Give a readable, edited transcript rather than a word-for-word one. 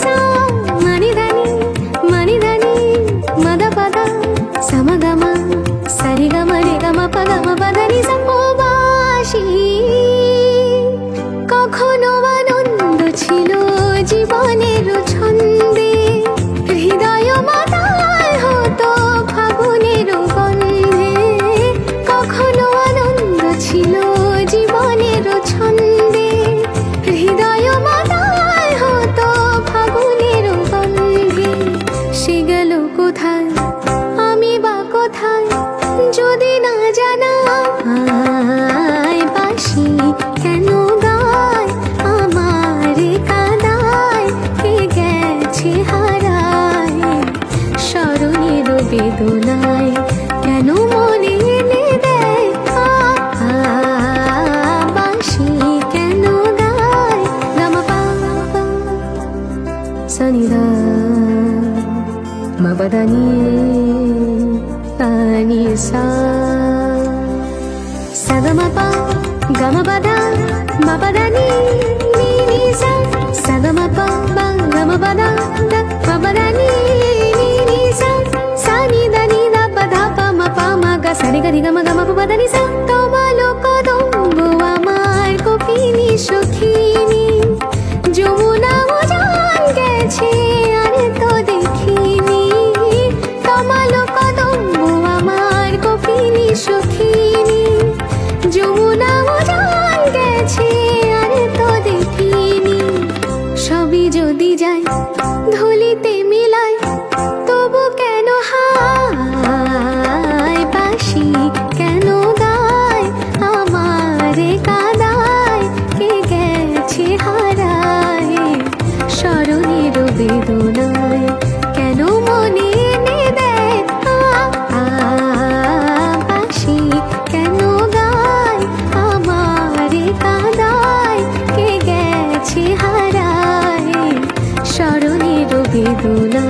సా మణిదని మణిదని మద పద సమగమ సరిగమ రిగమ పగమ పదని సంభోবাসী কখনো আনন্দ ছিল জীবনের ছন্দে হৃদয় মাতাল হতো ফাগুনের গন্ধে কখনো আনন্দ ছিল জীবনের ছন্দে হৃদয় মাতাল হতো ফাগুনের গন্ধে সে গেল কোথায় আমি বা কোথায় যদি না জানা বাঁশি কেন গায় আমার কাদায় কে গেছে হারায় স্মরণের বেদনায় কেন মনে এনে দেয় বাঁশি কেন গায় গামা পাপা সনিদা মবদানি আনি সা సగమప గమపద మపదని నీ సా సగమప గమపద మపదని నీ సా సాని దని ద పద పమ పమ గ సరి గరి గమ గమ పదని సా তোমালো কদম্ব আমার কপিনি সখিনি যমুনা উজান গেছে আর তো দেখিনি তোমালো কদম্ব আমার কপিনি সখিনি যমুনা উজান গেছে আর তো দেখিনি সবই যদি যায় ধুলিতে মিলায় তবু কেন হায় বাঁশি কেন গায় আমার কাদায় কে গেছে হারায় স্মরণের বেদনায় কেন মনে এনে দেয় বাঁশি কেন গায় আমার কাদায় কে গেছে হারায় স্মরণের বেদনা